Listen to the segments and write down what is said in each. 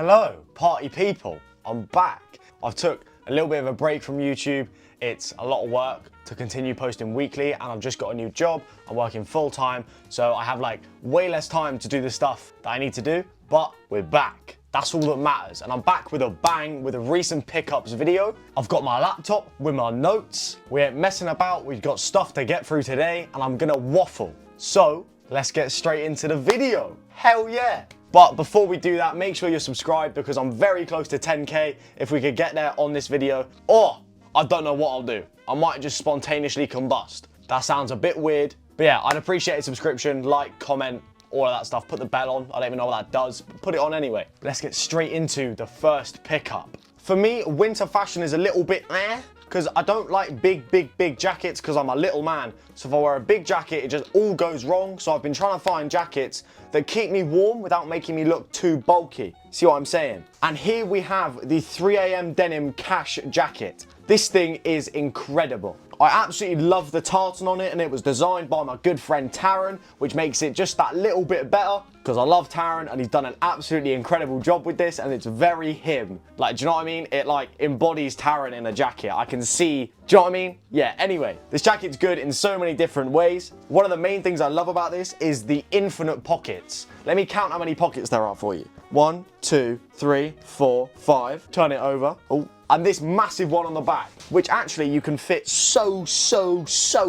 Hello, party people. I'm back. I've took a little bit of a break from YouTube. It's a lot of work to continue posting weekly, and I've just got a new job. I'm working full time, so I have like way less time to do the stuff that I need to do, but we're back. That's all that matters. And I'm back with a bang with a recent pickups video. I've got my laptop with my notes. We ain't messing about. We've got stuff to get through today, and I'm gonna waffle. So let's get straight into the video. Hell yeah. But before we do that, make sure you're subscribed because I'm very close to 10K. If we could get there on this video, or I don't know what I'll do. I might just spontaneously combust. That sounds a bit weird, but yeah, I'd appreciate a subscription, like, comment, all of that stuff. Put the bell on. I don't even know what that does, but put it on anyway. Let's get straight into the first pickup. For me, winter fashion is a little bit because I don't like big jackets because I'm a little man. So if I wear a big jacket, it just all goes wrong. So I've been trying to find jackets that keep me warm without making me look too bulky. See what I'm saying? And here we have the 3 AM denim cash jacket. This thing is incredible. I absolutely love the tartan on it, and it was designed by my good friend Taryn, which makes it just that little bit better because I love Taryn and he's done an absolutely incredible job with this, and it's very him. Like, do you know what I mean? It like embodies Taryn in a jacket. I can see, do you know what I mean? Yeah, anyway, this jacket's good in so many different ways. One of the main things I love about this is the infinite pockets. Let me count how many pockets there are for you. 1, 2, 3, 4, 5. Turn it over. Oh. And this massive one on the back, which actually you can fit so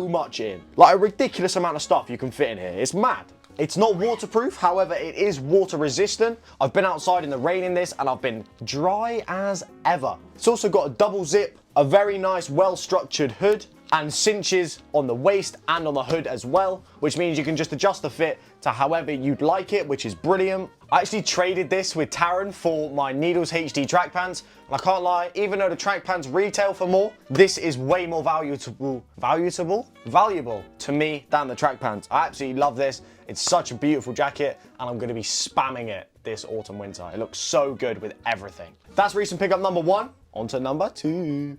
much in. Like a ridiculous amount of stuff you can fit in here. It's mad. It's not waterproof, however, it is water resistant. I've been outside in the rain in this and I've been dry as ever. It's also got a double zip, a very nice, well-structured hood, and cinches on the waist and on the hood as well, which means you can just adjust the fit to however you'd like it, which is brilliant. I actually traded this with Taryn for my Needles HD track pants, and I can't lie, even though the track pants retail for more, this is way more valuable to me than the track pants. I absolutely love this. It's such a beautiful jacket, and I'm gonna be spamming it this autumn winter. It looks so good with everything. That's recent pickup number 1. On to number 2.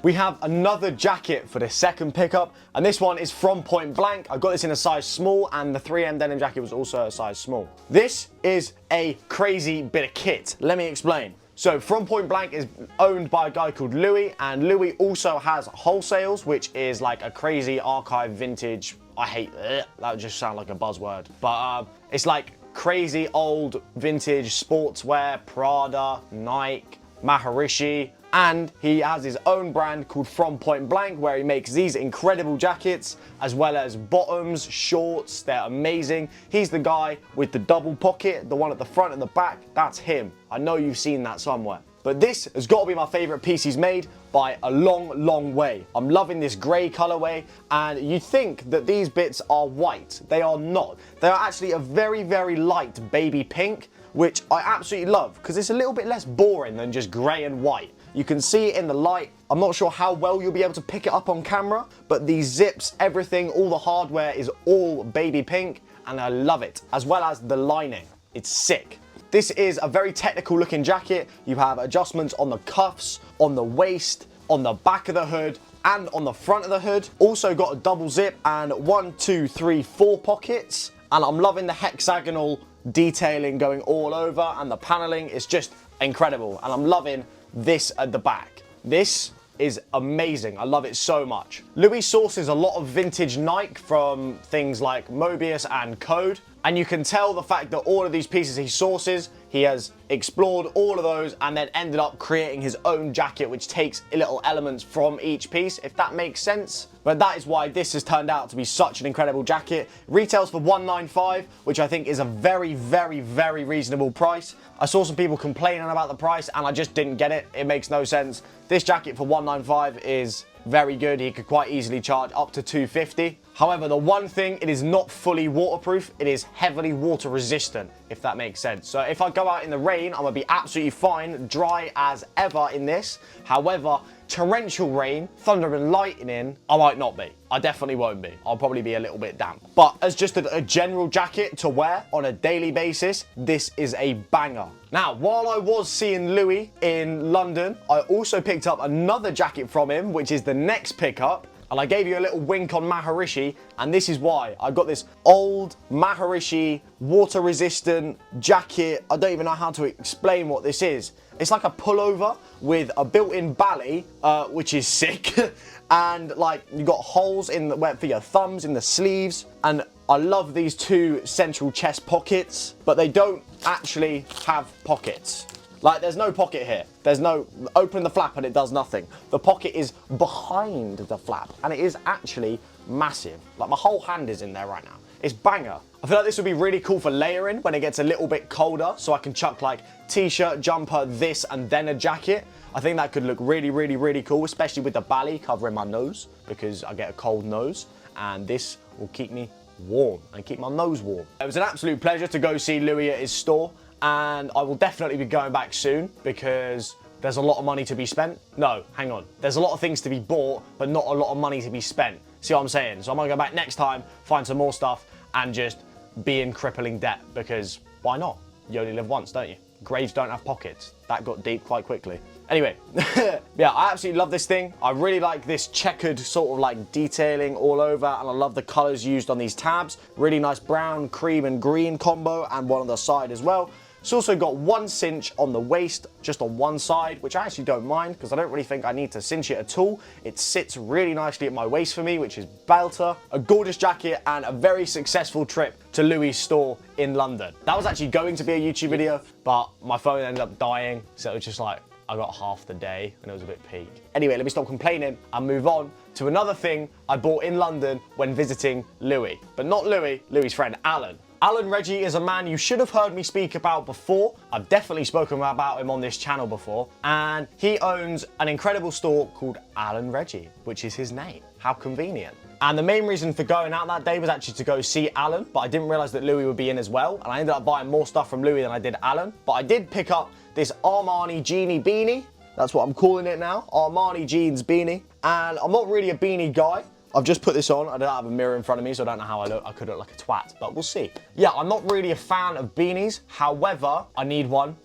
We have another jacket for the second pickup, and this one is from Point Blank. I got this in a size small, and the 3M denim jacket was also a size small. This is a crazy bit of kit. Let me explain. So From Point Blank is owned by a guy called Louis, and Louis also has wholesales, which is like a crazy archive vintage. I hate that. That would just sound like a buzzword, but it's like crazy old vintage sportswear, Prada, Nike, Maharishi, and he has his own brand called From Point Blank where he makes these incredible jackets as well as bottoms, shorts. They're amazing. He's the guy with the double pocket, the one at the front and the back. That's him. I know you've seen that somewhere. But this has got to be my favorite piece he's made by a long way. I'm loving this gray colorway, and you think that these bits are white. They are not. They are actually a very light baby pink, which I absolutely love because it's a little bit less boring than just gray and white. You can see it in the light. I'm not sure how well you'll be able to pick it up on camera, but these zips, everything, all the hardware is all baby pink, and I love it, as well as the lining. It's sick. This is a very technical looking jacket. You have adjustments on the cuffs, on the waist, on the back of the hood, and on the front of the hood. Also got a double zip and 1, 2, 3, 4 pockets. And I'm loving the hexagonal detailing going all over, and the paneling is just incredible. And I'm loving this at the back. This is amazing. I love it so much. Louis sources a lot of vintage Nike from things like Mobius and Code, and you can tell the fact that all of these pieces he sources, he has explored all of those and then ended up creating his own jacket which takes little elements from each piece, if that makes sense. But that is why this has turned out to be such an incredible jacket. Retails for $195, which I think is a very reasonable price. I saw some people complaining about the price and I just didn't get it. It makes no sense. This jacket for $195 is very good. He could quite easily charge up to $250. However, the one thing, it is not fully waterproof. It is heavily water resistant, if that makes sense. So if I go out in the rain, I'm gonna be absolutely fine, dry as ever in this. However, torrential rain, thunder and lightning, I might not be. I definitely won't be. I'll probably be a little bit damp. But as just a general jacket to wear on a daily basis, this is a banger. Now, while I was seeing Louis in London, I also picked up another jacket from him, which is the next pickup. And I gave you a little wink on Maharishi, and this is why. I got this old Maharishi water resistant jacket. I don't even know how to explain what this is. It's like a pullover with a built-in belly, which is sick. And like you got holes in the for your thumbs in the sleeves. And I love these two central chest pockets, but they don't actually have pockets. Like, there's no pocket here. There's no, open the flap and it does nothing. The pocket is behind the flap and it is actually massive. Like, my whole hand is in there right now. It's banger. I feel like this would be really cool for layering when it gets a little bit colder, so I can chuck like t-shirt, jumper, this, and then a jacket. I think that could look really, really, really cool, especially with the belly covering my nose, because I get a cold nose, and this will keep me warm and keep my nose warm. It was an absolute pleasure to go see Louis at his store, and I will definitely be going back soon because there's a lot of money to be spent. No, hang on. There's a lot of things to be bought, but not a lot of money to be spent. See what I'm saying? So I'm gonna go back next time, find some more stuff, and just be in crippling debt, because why not? You only live once, don't you? Graves don't have pockets. That got deep quite quickly. Anyway, yeah, I absolutely love this thing. I really like this checkered sort of like detailing all over, and I love the colors used on these tabs. Really nice brown, cream, and green combo, and one on the side as well. It's also got one cinch on the waist, just on one side, which I actually don't mind because I don't really think I need to cinch it at all. It sits really nicely at my waist for me, which is belter. A gorgeous jacket and a very successful trip to Louis' store in London. That was actually going to be a YouTube video, but my phone ended up dying, so it was just like, I got half the day and it was a bit peak. Anyway, let me stop complaining and move on to another thing I bought in London when visiting Louis. But not Louis, Louis' friend, Alan. Alan Reggie is a man you should have heard me speak about before. I've definitely spoken about him on this channel before. And he owns an incredible store called Alan Reggie, which is his name. How convenient. And the main reason for going out that day was actually to go see Alan, but I didn't realize that Louis would be in as well. And I ended up buying more stuff from Louis than I did Alan. But I did pick up this Armani Genie beanie. That's what I'm calling it now. Armani Jeans beanie. And I'm not really a beanie guy. I've just put this on. I don't have a mirror in front of me, so I don't know how I look. I could look like a twat, but we'll see. Yeah, I'm not really a fan of beanies. However, I need one.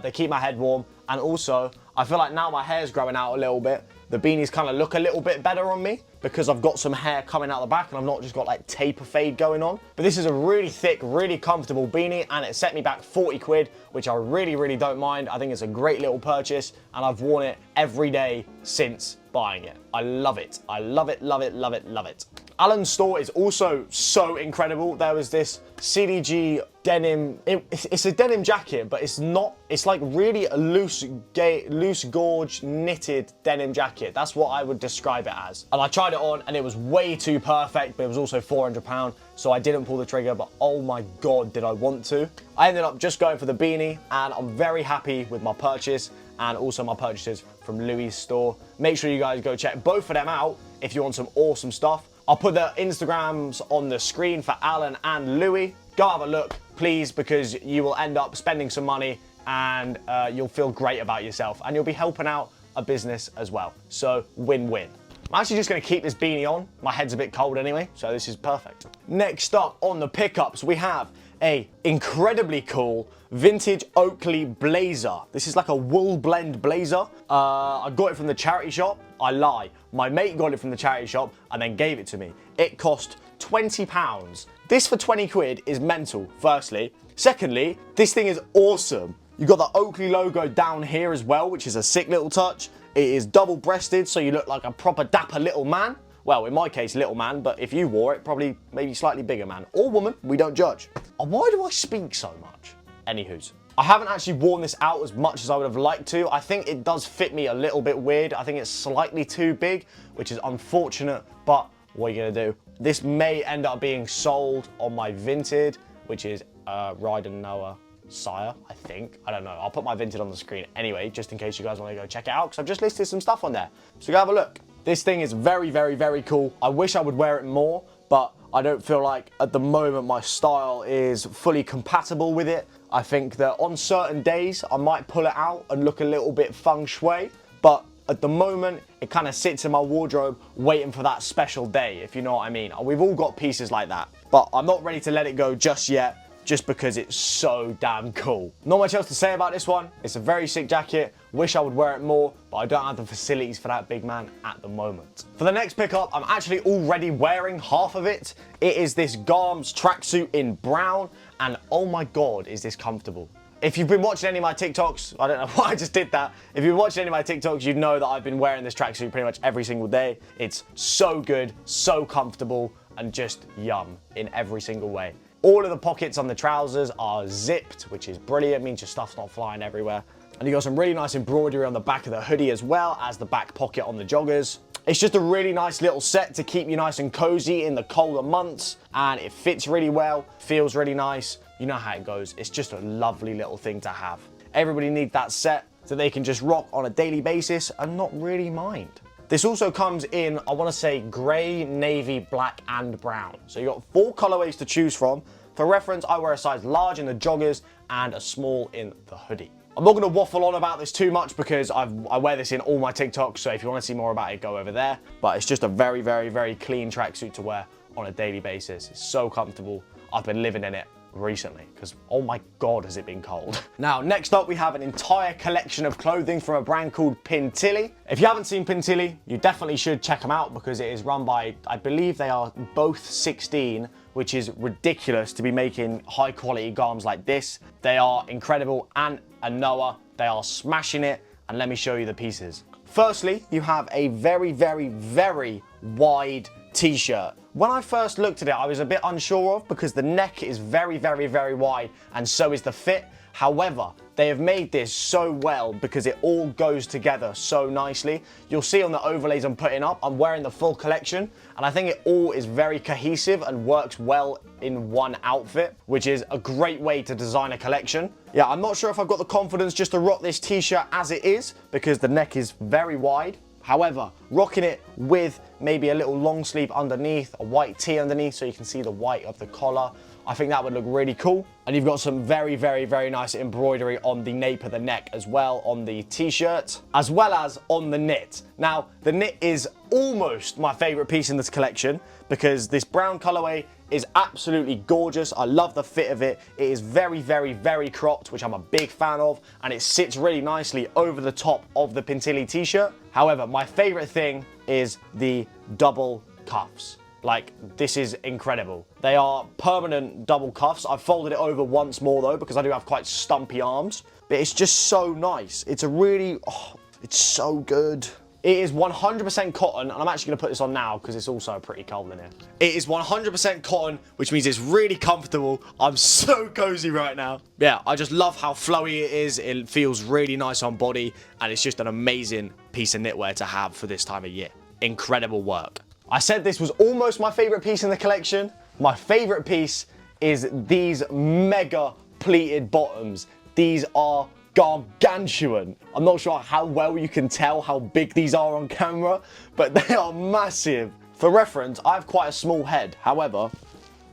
They keep my head warm. And also, I feel like now my hair's growing out a little bit, the beanies kind of look a little bit better on me because I've got some hair coming out the back and I've not just got like taper fade going on. But this is a really thick, really comfortable beanie, and it set me back 40 quid, which I really, really don't mind. I think it's a great little purchase, and I've worn it every day since buying it. I love it. I love it, love it, love it, love it. Alan's store is also so incredible. There was this CDG denim, it's a denim jacket, but it's not, it's like really a loose gorge knitted denim jacket. That's what I would describe it as. And I tried it on and it was way too perfect, but it was also £400, so I didn't pull the trigger, but oh my God, did I want to. I ended up just going for the beanie, and I'm very happy with my purchase and also my purchases from Louis' store. Make sure you guys go check both of them out if you want some awesome stuff. I'll put the Instagrams on the screen for Alan and Louis. Go have a look, please, because you will end up spending some money and you'll feel great about yourself, and you'll be helping out a business as well. So win-win. I'm actually just gonna keep this beanie on. My head's a bit cold anyway, so this is perfect. Next up on the pickups, we have a incredibly cool vintage Oakley blazer. This is like a wool blend blazer. I got it from the charity shop. I lie. My mate got it from the charity shop and then gave it to me. It cost £20. This for 20 quid is mental, firstly. Secondly, this thing is awesome. You got the Oakley logo down here as well, which is a sick little touch. It is double-breasted, so you look like a proper dapper little man. Well, in my case, little man, but if you wore it, probably maybe slightly bigger man. Or woman, we don't judge. And why do I speak so much? Anywho's. I haven't actually worn this out as much as I would have liked to. I think it does fit me a little bit weird. I think it's slightly too big, which is unfortunate, but what are you gonna do? This may end up being sold on my Vinted, which is Ride and Noah Sire, I think. I don't know. I'll put my Vinted on the screen anyway, just in case you guys want to go check it out, because I've just listed some stuff on there. So go have a look. This thing is very, very, very cool. I wish I would wear it more, but I don't feel like at the moment my style is fully compatible with it. I think that on certain days I might pull it out and look a little bit feng shui, but at the moment it kind of sits in my wardrobe waiting for that special day, if you know what I mean. We've all got pieces like that, but I'm not ready to let it go just yet. just because it's so damn cool. Not much else to say about this one. It's a very sick jacket. Wish I would wear it more, but I don't have the facilities for that, big man, at the moment. For the next pickup, I'm actually already wearing half of it. It is this Garms tracksuit in brown, and oh my God, is this comfortable. If you've been watching any of my TikToks, I don't know why I just did that. If you've been watching any of my TikToks, you'd know that I've been wearing this tracksuit pretty much every single day. It's so good, so comfortable, and just yum in every single way. All of the pockets on the trousers are zipped, which is brilliant, means your stuff's not flying everywhere. And you got some really nice embroidery on the back of the hoodie as well as the back pocket on the joggers. It's just a really nice little set to keep you nice and cozy in the colder months, and it fits really well, feels really nice. You know how it goes. It's just a lovely little thing to have. Everybody needs that set so they can just rock on a daily basis and not really mind. This also comes in, I want to say, grey, navy, black, and brown. So you got 4 colorways to choose from. For reference, I wear a size large in the joggers and a small in the hoodie. I'm not going to waffle on about this too much because I wear this in all my TikToks, so if you want to see more about it, go over there. But it's just a very, very, very clean tracksuit to wear on a daily basis. It's so comfortable. I've been living in it recently because oh my God, has it been cold. Now, next up we have an entire collection of clothing from a brand called Buttttt. If you haven't seen Buttttt, you definitely should check them out because it is run by, I believe they are both 16, which is ridiculous to be making high quality garms like this. They are incredible, and Noah, they are smashing it, and let me show you the pieces. Firstly, you have a very, very, very wide t-shirt. When I first looked at it, I was a bit unsure of because the neck is very, very, very wide and so is the fit. However, they have made this so well because it all goes together so nicely. You'll see on the overlays I'm putting up, I'm wearing the full collection, and I think it all is very cohesive and works well in one outfit, which is a great way to design a collection. Yeah, I'm not sure if I've got the confidence just to rock this t-shirt as it is because the neck is very wide. However, rocking it with maybe a little long sleeve underneath, a white tee underneath so you can see the white of the collar, I think that would look really cool. And you've got some very, very, very nice embroidery on the nape of the neck as well on the t-shirt, as well as on the knit. Now, the knit is almost my favorite piece in this collection because this brown colorway is absolutely gorgeous. I love the fit of it. It is very, very, very cropped, which I'm a big fan of, and it sits really nicely over the top of the Buttttt t-shirt. However, my favorite thing is the double cuffs. Like, this is incredible. They are permanent double cuffs. I've folded it over once more though, because I do have quite stumpy arms, but it's just so nice. It's a really, oh, it's so good. It is 100% cotton, and I'm actually gonna put this on now because it's also pretty cold in here. It is 100% cotton, which means it's really comfortable. I'm so cozy right now. Yeah, I just love how flowy it is. It feels really nice on body, and it's just an amazing piece of knitwear to have for this time of year. Incredible work. I said this was almost my favorite piece in the collection. My favorite piece is these mega pleated bottoms. These are gargantuan. I'm not sure how well you can tell how big these are on camera, but they are massive. For reference, I have quite a small head. However,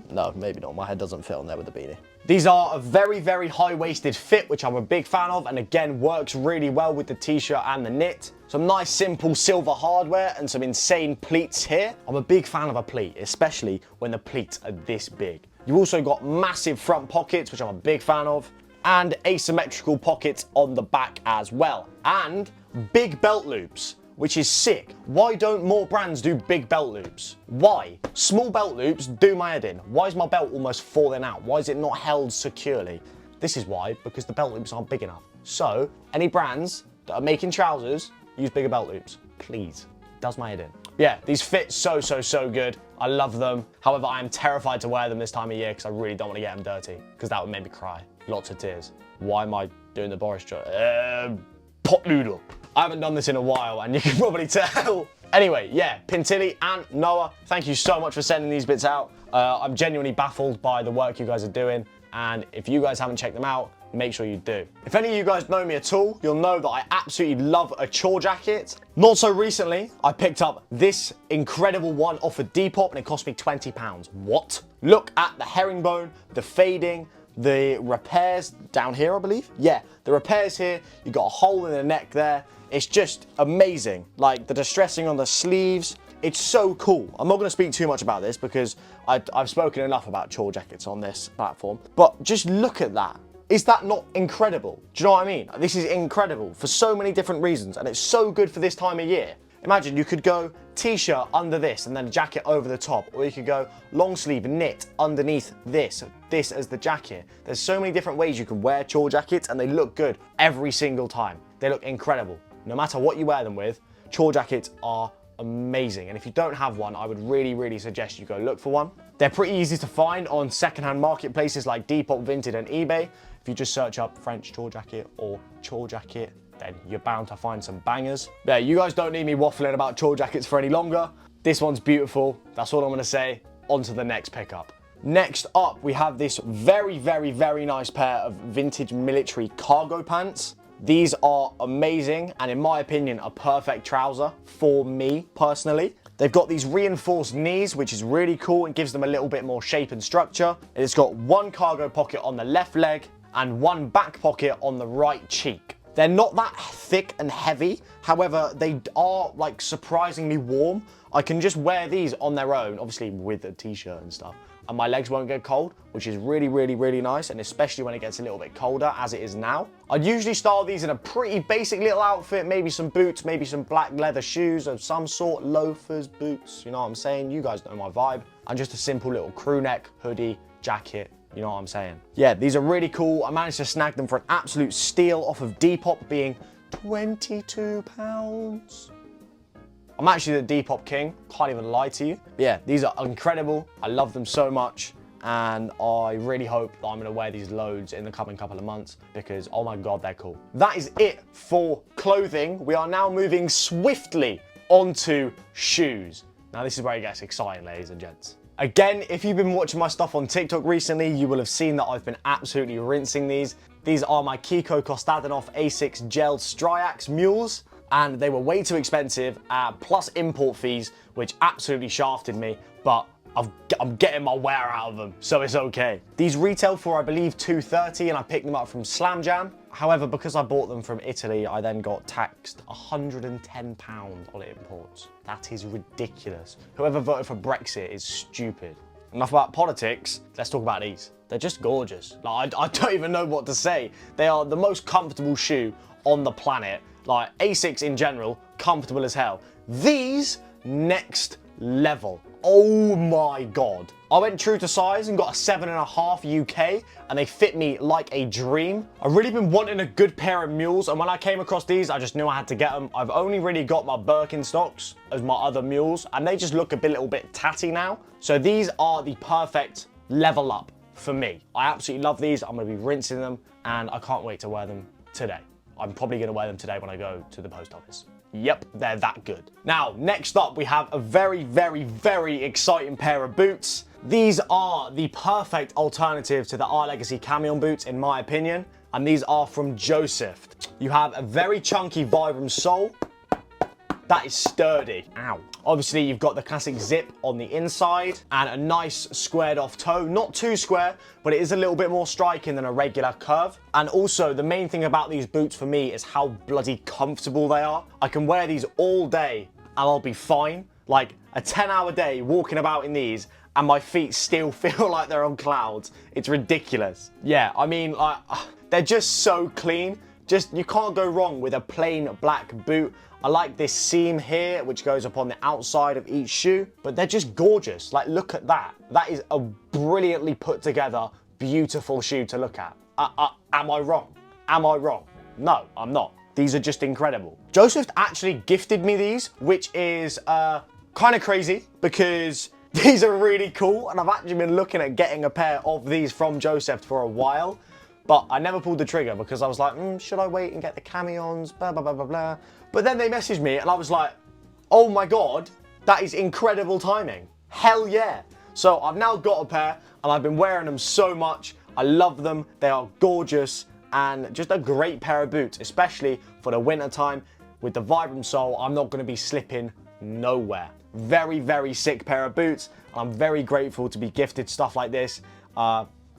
no, maybe not. My head doesn't fit on there with the beanie. These are a very, very high-waisted fit, which I'm a big fan of, and again, works really well with the t-shirt and the knit. Some nice, simple silver hardware and some insane pleats here. I'm a big fan of a pleat, especially when the pleats are this big. You've also got massive front pockets, which I'm a big fan of, and asymmetrical pockets on the back as well. And big belt loops, which is sick. Why don't more brands do big belt loops? Why? Small belt loops do my head in. Why is my belt almost falling out? Why is it not held securely? This is why, because the belt loops aren't big enough. So, any brands that are making trousers, use bigger belt loops, please. Does my head in. Yeah, these fit so, so, so good. I love them. However, I am terrified to wear them this time of year because I really don't want to get them dirty because that would make me cry. Lots of tears. Why am I doing the Boris joke? Pot noodle. I haven't done this in a while and you can probably tell. Anyway, yeah, Buttttt and Noah, thank you so much for sending these bits out. I'm genuinely baffled by the work you guys are doing, and if you guys haven't checked them out, make sure you do. If any of you guys know me at all, you'll know that I absolutely love a chore jacket. Not so recently, I picked up this incredible one off of Depop and it cost me £20. What? Look at the herringbone, the fading, the repairs down here, I believe. Yeah, the repairs here, you got a hole in the neck there. It's just amazing. Like the distressing on the sleeves, It's so cool. I'm not going to speak too much about this because I've spoken enough about chore jackets on this platform. But just look at that. Is that not incredible? Do you know what I mean? This is incredible for so many different reasons, and it's so good for this time of year. Imagine you could go t-shirt under this and then a jacket over the top, or you could go long sleeve knit underneath this as the jacket. There's so many different ways you can wear chore jackets, and they look good every single time. They look incredible. No matter what you wear them with, chore jackets are amazing. And if you don't have one, I would really suggest you go look for one. They're pretty easy to find on secondhand marketplaces like Depop, Vinted and eBay. If you just search up French chore jacket or chore jacket, then you're bound to find some bangers. Yeah, you guys don't need me waffling about chore jackets for any longer. This one's beautiful. That's all I'm gonna say. On to the next pickup. Next up, we have this very nice pair of vintage military cargo pants. These are amazing, and in my opinion, a perfect trouser for me personally. They've got these reinforced knees, which is really cool and gives them a little bit more shape and structure. It's got one cargo pocket on the left leg and one back pocket on the right cheek. They're not that thick and heavy. However, they are like surprisingly warm. I can just wear these on their own, obviously with a t-shirt and stuff, and my legs won't get cold, which is really nice, and especially when it gets a little bit colder, as it is now. I'd usually style these in a pretty basic little outfit, maybe some boots, maybe some black leather shoes of some sort, loafers, boots, you know what I'm saying? You guys know my vibe. And just a simple little crew neck, hoodie, jacket, you know what I'm saying? Yeah, these are really cool. I managed to snag them for an absolute steal off of Depop, being £22. I'm actually the Depop king, can't even lie to you. But yeah, these are incredible. I love them so much, and I really hope that I'm gonna wear these loads in the coming couple of months because, oh my God, they're cool. That is it for clothing. We are now moving swiftly onto shoes. Now this is where it gets exciting, ladies and gents. Again, if you've been watching my stuff on TikTok recently, you will have seen that I've been absolutely rinsing these. These are my Kiko Kostadinov A6 gel Stryax mules, and they were way too expensive, plus import fees, which absolutely shafted me, but I'm getting my wear out of them, so it's okay. These retail for, I believe, $2.30, and I picked them up from Slam Jam. However, because I bought them from Italy, I then got taxed £110 on imports. That is ridiculous. Whoever voted for Brexit is stupid. Enough about politics, let's talk about these. They're just gorgeous. Like, I don't even know what to say. They are the most comfortable shoe on the planet. Like, A6 in general, comfortable as hell. These, next level. Oh my God. I went true to size and got a 7.5 UK, and they fit me like a dream. I've really been wanting a good pair of mules, and when I came across these, I just knew I had to get them. I've only really got my Birkenstocks as my other mules, and they just look a little bit tatty now. So these are the perfect level up for me. I absolutely love these. I'm gonna be rinsing them, and I can't wait to wear them today. I'm probably gonna wear them today when I go to the post office. Yep, they're that good. Now, next up, we have a very exciting pair of boots. These are the perfect alternative to the R Legacy Camion boots, in my opinion, and these are from Joseph. You have a very chunky Vibram sole. That is sturdy. Ow. Obviously, you've got the classic zip on the inside and a nice squared off toe. Not too square, but it is a little bit more striking than a regular curve. And also, the main thing about these boots for me is how bloody comfortable they are. I can wear these all day and I'll be fine. Like a 10-hour day walking about in these and my feet still feel like they're on clouds. It's ridiculous. Yeah, I mean, like, they're just so clean. You can't go wrong with a plain black boot. I like this seam here, which goes up on the outside of each shoe, but they're just gorgeous. Like, look at that. That is a brilliantly put together, beautiful shoe to look at. Am I wrong? Am I wrong? No, I'm not. These are just incredible. Joseph actually gifted me these, which is kind of crazy because these are really cool, and I've actually been looking at getting a pair of these from Joseph for a while, but I never pulled the trigger because I was like, should I wait and get the camions, blah, blah, blah, blah, blah. But then they messaged me and I was like, oh my God, that is incredible timing. Hell yeah. So I've now got a pair and I've been wearing them so much. I love them. They are gorgeous and just a great pair of boots, especially for the winter time. With the Vibram sole, I'm not going to be slipping nowhere. Very sick pair of boots. I'm very grateful to be gifted stuff like this.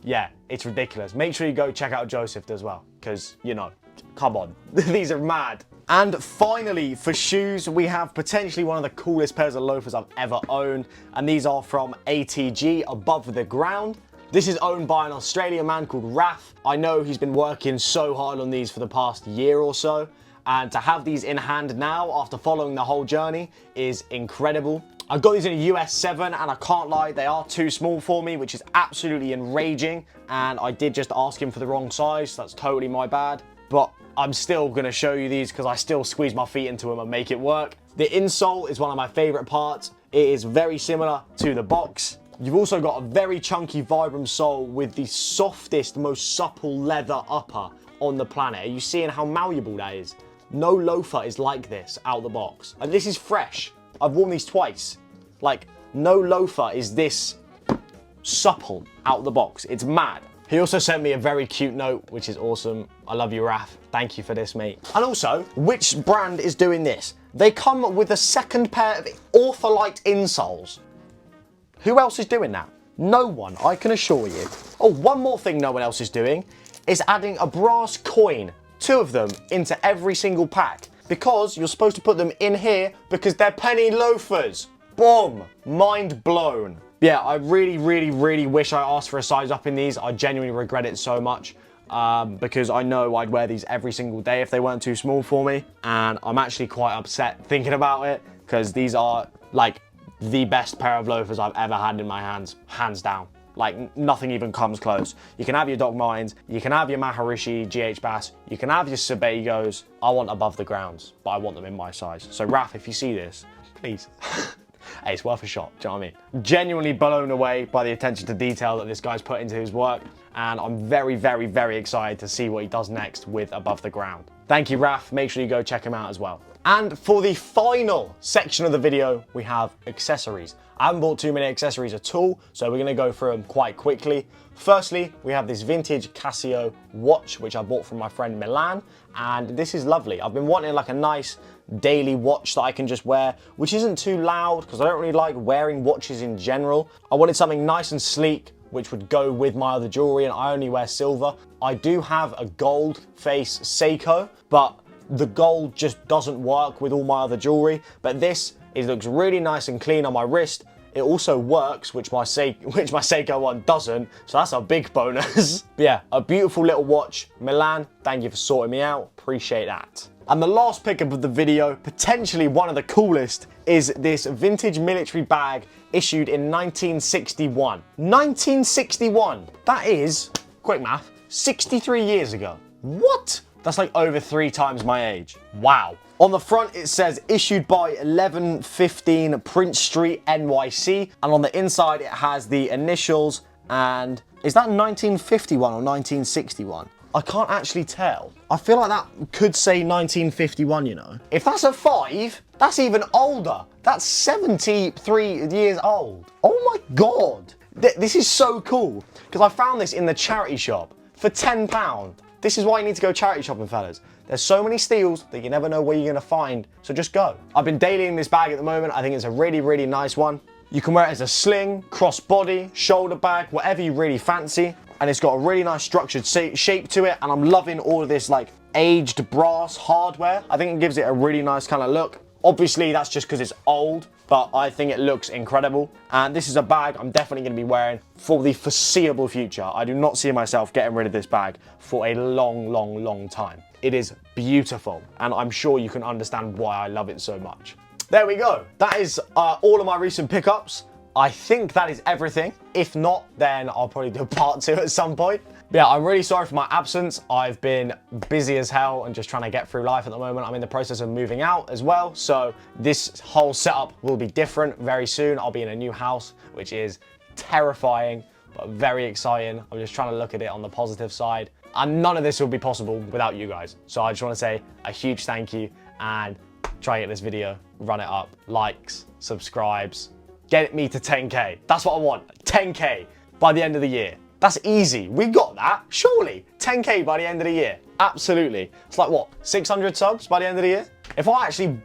Yeah, it's ridiculous. Make sure you go check out Joseph as well, because, you know, come on, these are mad. And finally, for shoes, we have potentially one of the coolest pairs of loafers I've ever owned. And these are from ATG, Above the Ground. This is owned by an Australian man called Raf. I know he's been working so hard on these for the past year or so. And to have these in hand now, after following the whole journey, is incredible. I got these in a US 7, and I can't lie, they are too small for me, which is absolutely enraging. And I did just ask him for the wrong size, so that's totally my bad. But I'm still gonna show you these because I still squeeze my feet into them and make it work. The insole is one of my favorite parts. It is very similar to the box. You've also got a very chunky Vibram sole with the softest, most supple leather upper on the planet. Are you seeing how malleable that is? No loafer is like this out the box. And this is fresh. I've worn these twice. Like, no loafer is this supple out the box. It's mad. He also sent me a very cute note, which is awesome. I love you, Raf. Thank you for this, mate. And also, which brand is doing this? They come with a second pair of Ortholite insoles. Who else is doing that? No one, I can assure you. Oh, one more thing no one else is doing is adding a brass coin, 2 of them, into every single pack. Because you're supposed to put them in here because they're penny loafers. Boom, mind blown. Yeah, I really wish I asked for a size up in these. I genuinely regret it so much because I know I'd wear these every single day if they weren't too small for me. And I'm actually quite upset thinking about it because these are like the best pair of loafers I've ever had in my hands, hands down. Like, nothing even comes close. You can have your Doc Martens, you can have your Maharishi GH Bass, you can have your Sebagos. I want Above the Grounds, but I want them in my size. So Raf, if you see this, please. Hey, it's worth a shot, do you know what I mean? Genuinely blown away by the attention to detail that this guy's put into his work, and I'm very excited to see what he does next with Above the Ground. Thank you, Raf. Make sure you go check him out as well. And for the final section of the video, we have accessories. I haven't bought too many accessories at all, so we're gonna go through them quite quickly. Firstly, we have this vintage Casio watch, which I bought from my friend Milan, and this is lovely. I've been wanting like a nice daily watch that I can just wear, which isn't too loud, because I don't really like wearing watches in general. I wanted something nice and sleek, which would go with my other jewelry, and I only wear silver. I do have a gold face Seiko, but the gold just doesn't work with all my other jewelry. But this, it looks really nice and clean on my wrist. It also works, which my Seiko one doesn't, so that's a big bonus. But yeah, a beautiful little watch. Milan, thank you for sorting me out. Appreciate that. And the last pickup of the video, potentially one of the coolest, is this vintage military bag issued in 1961. 1961! That is, quick math, 63 years ago. What? That's like over 3 times my age. Wow. On the front, it says issued by 1115 Prince Street, NYC. And on the inside, it has the initials. And is that 1951 or 1961? I can't actually tell. I feel like that could say 1951, you know. If that's a 5, that's even older. That's 73 years old. Oh my God. This is so cool. Because I found this in the charity shop for £10. This is why you need to go charity shopping, fellas. There's so many steals that you never know where you're gonna find, so just go. I've been dailying this bag at the moment. I think it's a really nice one. You can wear it as a sling, crossbody, shoulder bag, whatever you really fancy. And it's got a really nice structured shape to it, and I'm loving all of this like aged brass hardware. I think it gives it a really nice kind of look. Obviously, that's just because it's old, but I think it looks incredible. And this is a bag I'm definitely going to be wearing for the foreseeable future. I do not see myself getting rid of this bag for a long time. It is beautiful, and I'm sure you can understand why I love it so much. There we go. That is all of my recent pickups. I think that is everything. If not, then I'll probably do a part 2 at some point. But yeah, I'm really sorry for my absence. I've been busy as hell and just trying to get through life at the moment. I'm in the process of moving out as well. So this whole setup will be different very soon. I'll be in a new house, which is terrifying, but very exciting. I'm just trying to look at it on the positive side. And none of this would be possible without you guys. So I just want to say a huge thank you, and try and get this video, run it up, likes, subscribes, get me to 10K. That's what I want, 10K by the end of the year. That's easy, we got that, surely. 10K by the end of the year, absolutely. It's like what, 600 subs by the end of the year? If I actually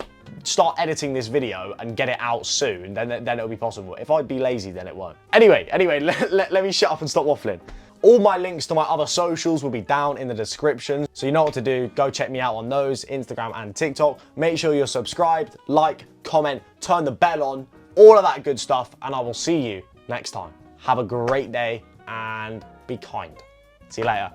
start editing this video and get it out soon, then it'll be possible. If I be lazy, then it won't. Anyway, let me shut up and stop waffling. All my links to my other socials will be down in the description. So you know what to do. Go check me out on those, Instagram and TikTok. Make sure you're subscribed, like, comment, turn the bell on, all of that good stuff. And I will see you next time. Have a great day and be kind. See you later.